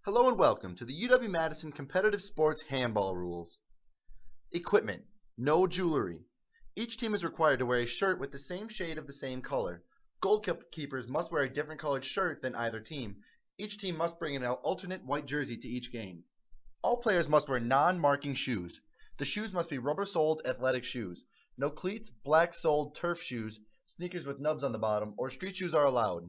Hello and welcome to the UW-Madison Competitive Sports Handball Rules. Equipment. No jewelry. Each team is required to wear a shirt with the same shade of the same color. Goalkeepers must wear a different colored shirt than either team. Each team must bring an alternate white jersey to each game. All players must wear non-marking shoes. The shoes must be rubber-soled athletic shoes. No cleats, black-soled turf shoes, sneakers with nubs on the bottom, or street shoes are allowed.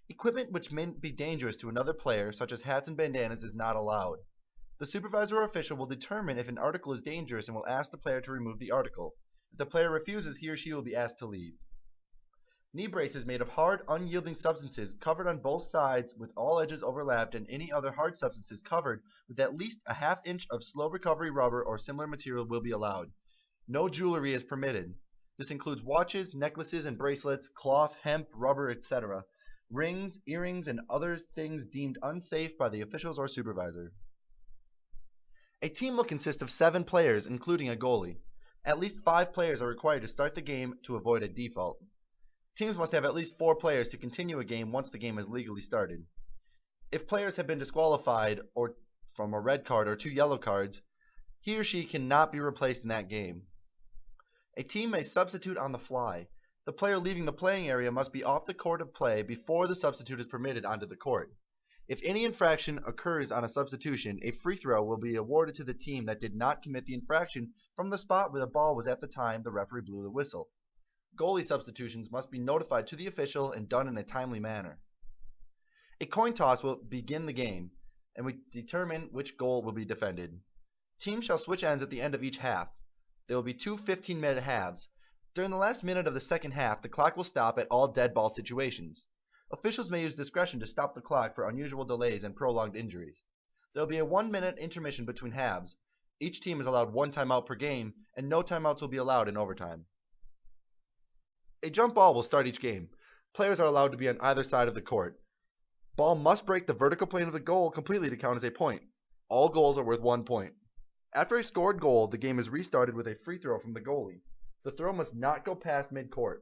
Equipment which may be dangerous to another player, such as hats and bandanas, is not allowed. The supervisor or official will determine if an article is dangerous and will ask the player to remove the article. If the player refuses, he or she will be asked to leave. Knee braces made of hard, unyielding substances covered on both sides with all edges overlapped, and any other hard substances covered with at least a ½ inch of slow recovery rubber or similar material will be allowed. No jewelry is permitted. This includes watches, necklaces, and bracelets, cloth, hemp, rubber, etc., rings, earrings, and other things deemed unsafe by the officials or supervisor. A team will consist of 7 players, including a goalie. At least 5 players are required to start the game to avoid a default. Teams must have at least 4 players to continue a game once the game is legally started. If players have been disqualified or from a red card or 2 yellow cards, he or she cannot be replaced in that game. A team may substitute on the fly. The player leaving the playing area must be off the court of play before the substitute is permitted onto the court. If any infraction occurs on a substitution, a free throw will be awarded to the team that did not commit the infraction from the spot where the ball was at the time the referee blew the whistle. Goalie substitutions must be notified to the official and done in a timely manner. A coin toss will begin the game, and we determine which goal will be defended. Teams shall switch ends at the end of each half. There will be 2 15-minute halves. During the last minute of the second half, the clock will stop at all dead ball situations. Officials may use discretion to stop the clock for unusual delays and prolonged injuries. There will be a 1-minute intermission between halves. Each team is allowed 1 timeout per game, and no timeouts will be allowed in overtime. A jump ball will start each game. Players are allowed to be on either side of the court. Ball must break the vertical plane of the goal completely to count as a point. All goals are worth 1 point. After a scored goal, the game is restarted with a free throw from the goalie. The throw must not go past midcourt.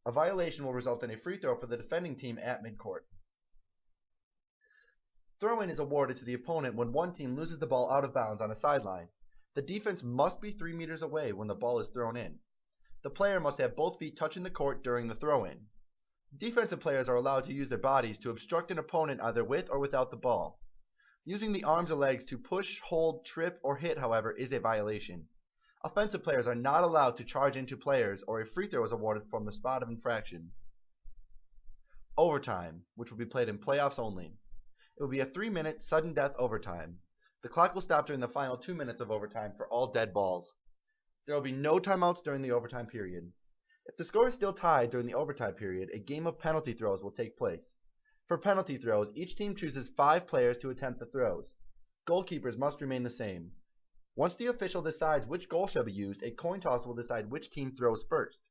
A violation will result in a free throw for the defending team at midcourt. Throw-in is awarded to the opponent when one team loses the ball out of bounds on a sideline. The defense must be 3 meters away when the ball is thrown in. The player must have both feet touching the court during the throw-in. Defensive players are allowed to use their bodies to obstruct an opponent either with or without the ball. Using the arms or legs to push, hold, trip, or hit, however, is a violation. Offensive players are not allowed to charge into players, or a free throw is awarded from the spot of infraction. Overtime, which will be played in playoffs only. It will be a 3-minute sudden death overtime. The clock will stop during the final 2 minutes of overtime for all dead balls. There will be no timeouts during the overtime period. If the score is still tied during the overtime period, a game of penalty throws will take place. For penalty throws, each team chooses 5 players to attempt the throws. Goalkeepers must remain the same. Once the official decides which goal shall be used, a coin toss will decide which team throws first.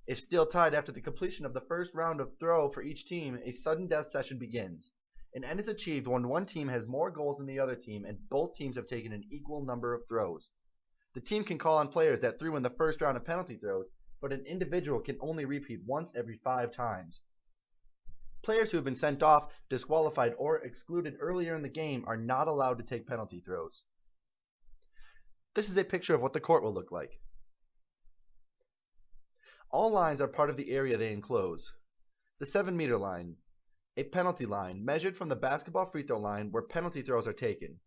If still tied after the completion of the first round of throw for each team, a sudden death session begins. An end is achieved when one team has more goals than the other team and both teams have taken an equal number of throws. The team can call on players that threw in the first round of penalty throws, but an individual can only repeat once every 5 times. Players who have been sent off, disqualified, or excluded earlier in the game are not allowed to take penalty throws. This is a picture of what the court will look like. All lines are part of the area they enclose. The 7-meter line, a penalty line, measured from the basketball free throw line where penalty throws are taken.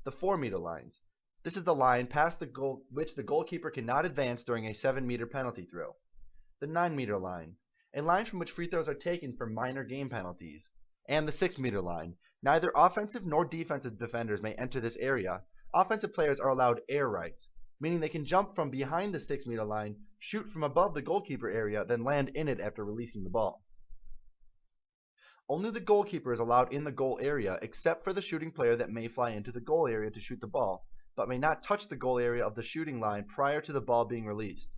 The 4-meter lines. This is the line past the goal which the goalkeeper cannot advance during a 7-meter penalty throw. The 9-meter line, a line from which free throws are taken for minor game penalties. And the 6-meter line. Neither offensive nor defensive defenders may enter this area. Offensive players are allowed air rights, meaning they can jump from behind the 6-meter line, shoot from above the goalkeeper area, then land in it after releasing the ball. Only the goalkeeper is allowed in the goal area, except for the shooting player that may fly into the goal area to shoot the ball, but may not touch the goal area of the shooting line prior to the ball being released.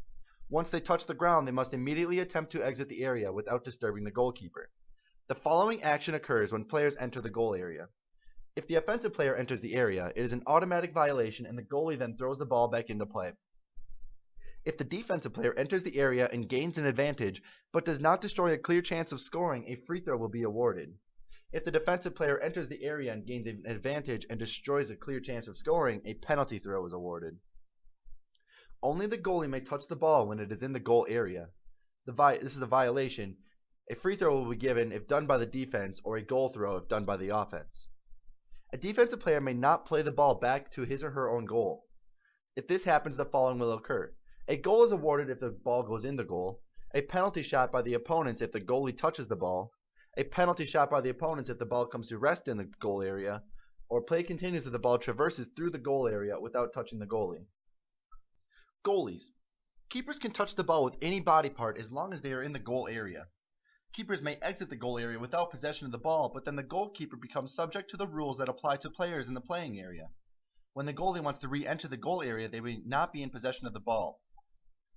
Once they touch the ground, they must immediately attempt to exit the area without disturbing the goalkeeper. The following action occurs when players enter the goal area. If the offensive player enters the area, it is an automatic violation and the goalie then throws the ball back into play. If the defensive player enters the area and gains an advantage, but does not destroy a clear chance of scoring, a free throw will be awarded. If the defensive player enters the area and gains an advantage and destroys a clear chance of scoring, a penalty throw is awarded. Only the goalie may touch the ball when it is in the goal area. This is a violation. A free throw will be given if done by the defense, or a goal throw if done by the offense. A defensive player may not play the ball back to his or her own goal. If this happens, the following will occur. A goal is awarded if the ball goes in the goal, a penalty shot by the opponents if the goalie touches the ball, a penalty shot by the opponents if the ball comes to rest in the goal area, or play continues if the ball traverses through the goal area without touching the goalie. Goalies. Keepers can touch the ball with any body part as long as they are in the goal area. Keepers may exit the goal area without possession of the ball, but then the goalkeeper becomes subject to the rules that apply to players in the playing area. When the goalie wants to re-enter the goal area, they may not be in possession of the ball.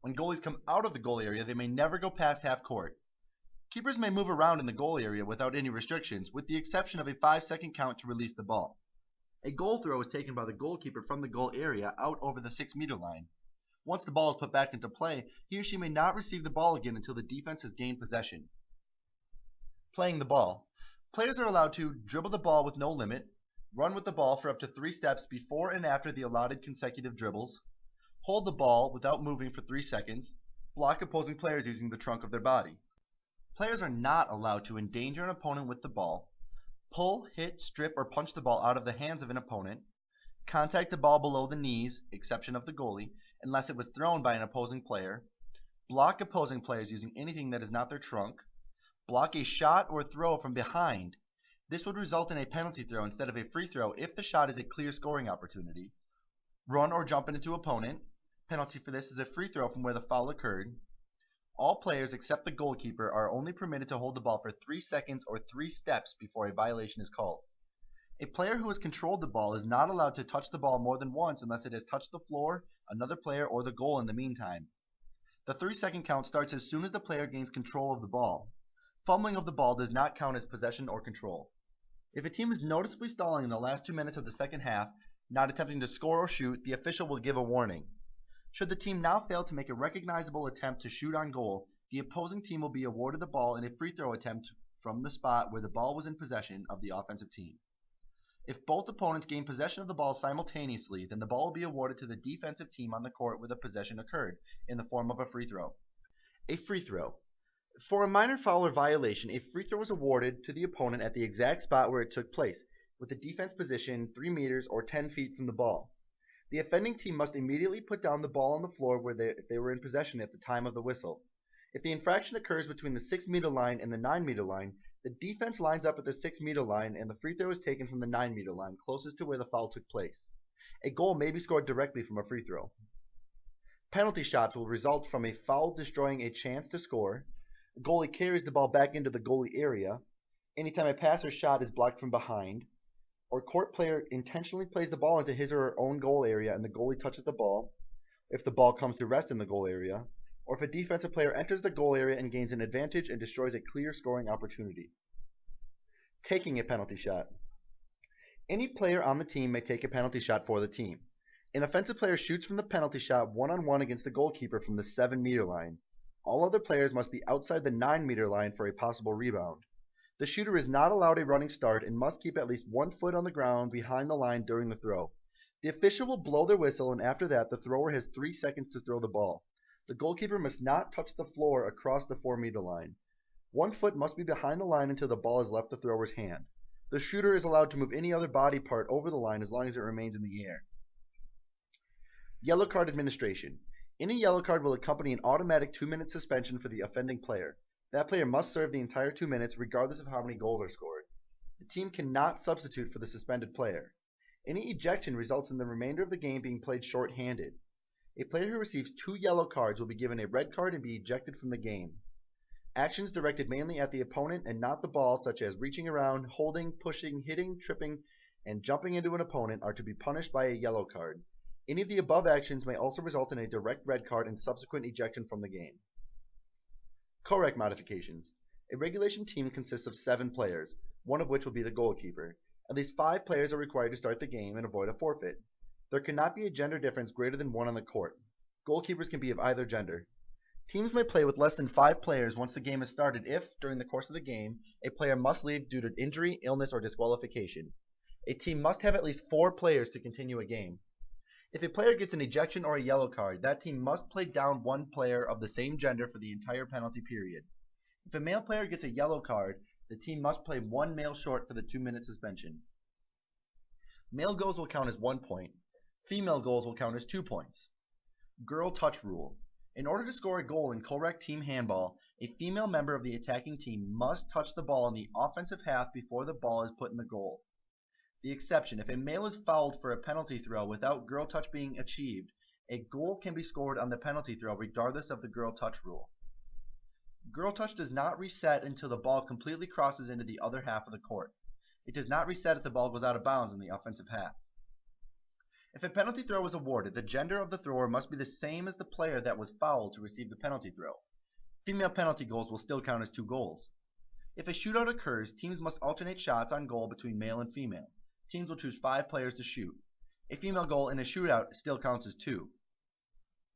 When goalies come out of the goal area, they may never go past half court. Keepers may move around in the goal area without any restrictions, with the exception of a 5-second count to release the ball. A goal throw is taken by the goalkeeper from the goal area out over the 6-meter line. Once the ball is put back into play, he or she may not receive the ball again until the defense has gained possession. Playing the ball. Players are allowed to dribble the ball with no limit, run with the ball for up to 3 steps before and after the allotted consecutive dribbles, hold the ball without moving for 3 seconds, block opposing players using the trunk of their body. Players are not allowed to endanger an opponent with the ball, pull, hit, strip, or punch the ball out of the hands of an opponent, contact the ball below the knees, exception of the goalie, unless it was thrown by an opposing player, block opposing players using anything that is not their trunk, block a shot or throw from behind. This would result in a penalty throw instead of a free throw if the shot is a clear scoring opportunity. Run or jump into opponent. Penalty for this is a free throw from where the foul occurred. All players except the goalkeeper are only permitted to hold the ball for 3 seconds or 3 steps before a violation is called. A player who has controlled the ball is not allowed to touch the ball more than once unless it has touched the floor, another player, or the goal in the meantime. The 3-second count starts as soon as the player gains control of the ball. Fumbling of the ball does not count as possession or control. If a team is noticeably stalling in the last 2 minutes of the second half, not attempting to score or shoot, the official will give a warning. Should the team now fail to make a recognizable attempt to shoot on goal, the opposing team will be awarded the ball in a free throw attempt from the spot where the ball was in possession of the offensive team. If both opponents gain possession of the ball simultaneously, then the ball will be awarded to the defensive team on the court where the possession occurred, in the form of a free throw. A free throw. For a minor foul or violation, a free throw is awarded to the opponent at the exact spot where it took place, with the defense position 3 meters or 10 feet from the ball. The offending team must immediately put down the ball on the floor if they were in possession at the time of the whistle. If the infraction occurs between the 6-meter line and the 9-meter line, the defense lines up at the 6-meter line and the free throw is taken from the 9-meter line, closest to where the foul took place. A goal may be scored directly from a free throw. Penalty shots will result from a foul destroying a chance to score. The goalie carries the ball back into the goalie area. Anytime a pass or shot is blocked from behind. Or court player intentionally plays the ball into his or her own goal area and the goalie touches the ball. If the ball comes to rest in the goal area. Or if a defensive player enters the goal area and gains an advantage and destroys a clear scoring opportunity. Taking a penalty shot. Any player on the team may take a penalty shot for the team. An offensive player shoots from the penalty shot one-on-one against the goalkeeper from the 7-meter line. All other players must be outside the 9-meter line for a possible rebound. The shooter is not allowed a running start and must keep at least 1 foot on the ground behind the line during the throw. The official will blow their whistle, and after that the thrower has 3 seconds to throw the ball. The goalkeeper must not touch the floor across the 4-meter line. 1 foot must be behind the line until the ball has left the thrower's hand. The shooter is allowed to move any other body part over the line as long as it remains in the air. Yellow card administration. Any yellow card will accompany an automatic 2-minute suspension for the offending player. That player must serve the entire 2 minutes regardless of how many goals are scored. The team cannot substitute for the suspended player. Any ejection results in the remainder of the game being played short-handed. A player who receives 2 yellow cards will be given a red card and be ejected from the game. Actions directed mainly at the opponent and not the ball, such as reaching around, holding, pushing, hitting, tripping, and jumping into an opponent, are to be punished by a yellow card. Any of the above actions may also result in a direct red card and subsequent ejection from the game. Correct modifications. A regulation team consists of 7 players, one of which will be the goalkeeper. At least 5 players are required to start the game and avoid a forfeit. There cannot be a gender difference greater than 1 on the court. Goalkeepers can be of either gender. Teams may play with less than 5 players once the game is started if, during the course of the game, a player must leave due to injury, illness, or disqualification. A team must have at least 4 players to continue a game. If a player gets an ejection or a yellow card, that team must play down one player of the same gender for the entire penalty period. If a male player gets a yellow card, the team must play one male short for the 2-minute suspension. Male goals will count as 1 point. Female goals will count as 2 points. Girl touch rule. In order to score a goal in correct team handball, a female member of the attacking team must touch the ball in the offensive half before the ball is put in the goal. The exception: if a male is fouled for a penalty throw without girl touch being achieved, a goal can be scored on the penalty throw regardless of the girl touch rule. Girl touch does not reset until the ball completely crosses into the other half of the court. It does not reset if the ball goes out of bounds in the offensive half. If a penalty throw is awarded, the gender of the thrower must be the same as the player that was fouled to receive the penalty throw. Female penalty goals will still count as 2 goals. If a shootout occurs, teams must alternate shots on goal between male and female. Teams will choose 5 players to shoot. A female goal in a shootout still counts as 2.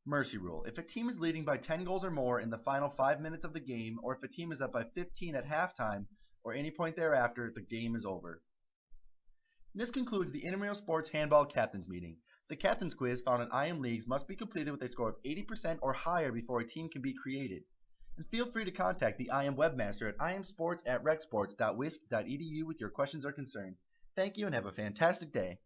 Mercy rule. If a team is leading by 10 goals or more in the final 5 minutes of the game, or if a team is up by 15 at halftime, or any point thereafter, the game is over. This concludes the Intramural Sports Handball Captains Meeting. The Captains Quiz found in IM leagues must be completed with a score of 80% or higher before a team can be created. And feel free to contact the IM webmaster at imsports@recsports.wisc.edu with your questions or concerns. Thank you and have a fantastic day.